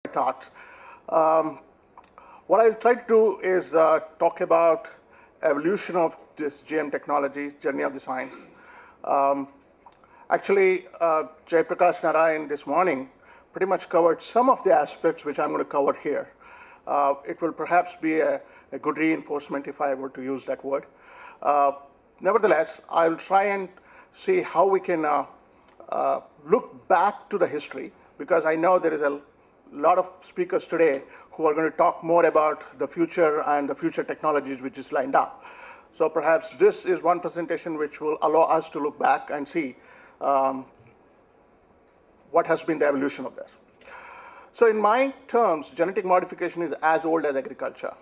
thoughts. Um, what I'll try to do is talk about evolution of this GM technology, journey of the science. Um, Actually, JayaPrakash Narayan this morning pretty much covered some of the aspects which I'm going to cover here. It will perhaps be a good reinforcement if I were to use that word. Nevertheless, I'll try and see how we can look back to the history, because I know there is a lot of speakers today who are going to talk more about the future and the future technologies which is lined up. So perhaps this is one presentation which will allow us to look back and see what has been the evolution of this. So in my terms, genetic modification is as old as agriculture.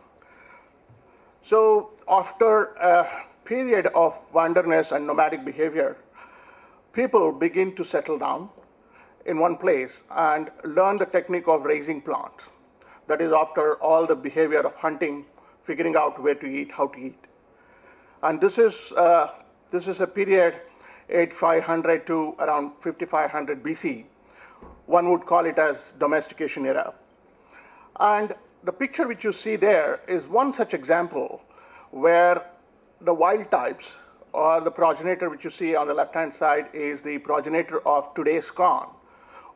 So after a period of wanderness and nomadic behavior, people begin to settle down in one place and learn the technique of raising plants. That is, after all the behavior of hunting, figuring out where to eat, how to eat. And this is a period 8500 to around 5500 BC. One would call it as domestication era. And the picture which you see there is one such example where the wild types, or the progenitor which you see on the left-hand side, is the progenitor of today's corn.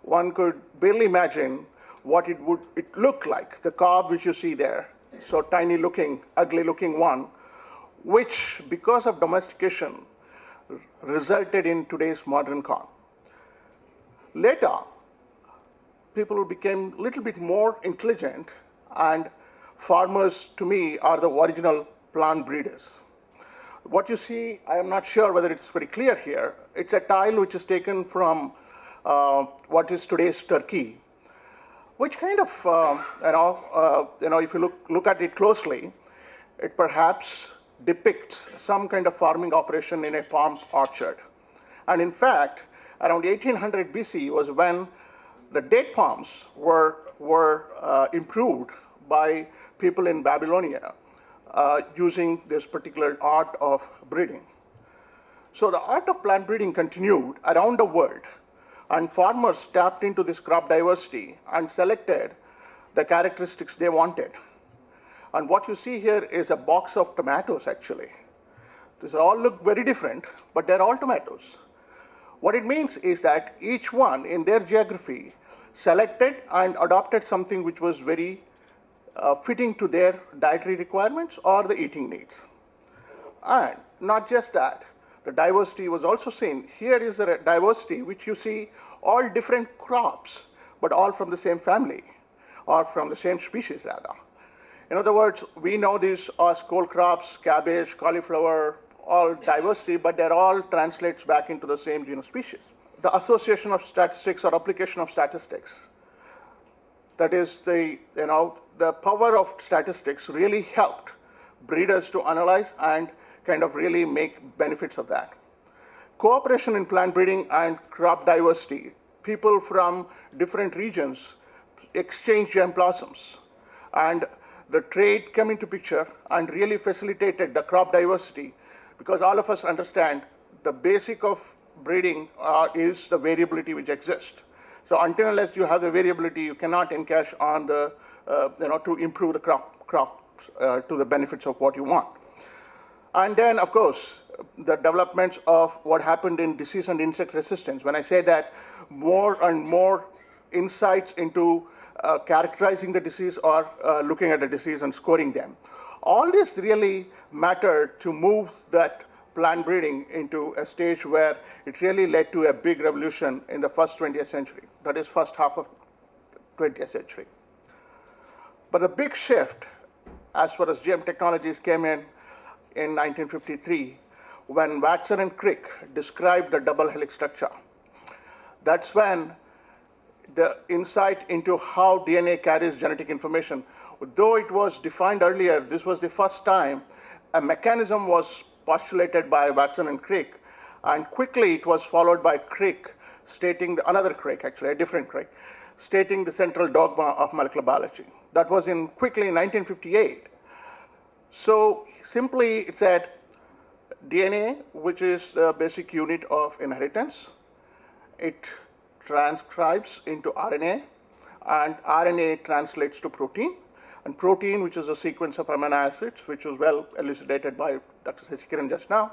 One could barely imagine what it would look like, the cob which you see there, so tiny looking, ugly looking one, which because of domestication resulted in today's modern corn. Later, people became a little bit more intelligent, and farmers, to me, are the original plant breeders. What you see, I am not sure whether it's very clear here. It's a tile which is taken from what is today's Turkey, which kind of, if you look at it closely, it perhaps depicts some kind of farming operation in a palm orchard. And in fact, around 1800 BC was when the date palms were improved by people in Babylonia using this particular art of breeding. So the art of plant breeding continued around the world, and farmers tapped into this crop diversity and selected the characteristics they wanted. And what you see here is a box of tomatoes, actually. These all look very different, but they're all tomatoes. What it means is that each one in their geography selected and adopted something which was very fitting to their dietary requirements or the eating needs. And not just that, the diversity was also seen. Here is a diversity which you see all different crops, but all from the same family, or from the same species rather. In other words, we know these are scole crops, cabbage, cauliflower, all diversity, but they're all translates back into the same genus species. The association of statistics or application of statistics, that is the power of statistics really helped breeders to analyze and kind of really make benefits of that. Cooperation in plant breeding and crop diversity, people from different regions exchange germplasms, and the trade came into picture and really facilitated the crop diversity, because all of us understand the basic of breeding is the variability which exists. So until unless you have the variability, you cannot encash on the, to improve the crops to the benefits of what you want. And then, of course, the developments of what happened in disease and insect resistance. When I say that, more and more insights into characterizing the disease or looking at the disease and scoring them. All this really mattered to move that plant breeding into a stage where it really led to a big revolution in the first 20th century, that is first half of 20th century. But the big shift as far as GM technologies came in 1953, when Watson and Crick described the double helix structure. That's when the insight into how DNA carries genetic information, though it was defined earlier, this was the first time a mechanism was postulated by Watson and Crick, and quickly it was followed by Crick stating, another Crick actually, a different Crick, stating the central dogma of molecular biology. That was quickly in 1958. So simply it said DNA, which is the basic unit of inheritance, it transcribes into RNA, and RNA translates to protein. And protein, which is a sequence of amino acids, which was well elucidated by Dr. Sasikiran just now,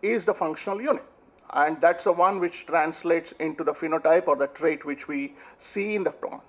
is the functional unit. And that's the one which translates into the phenotype or the trait which we see in the plant.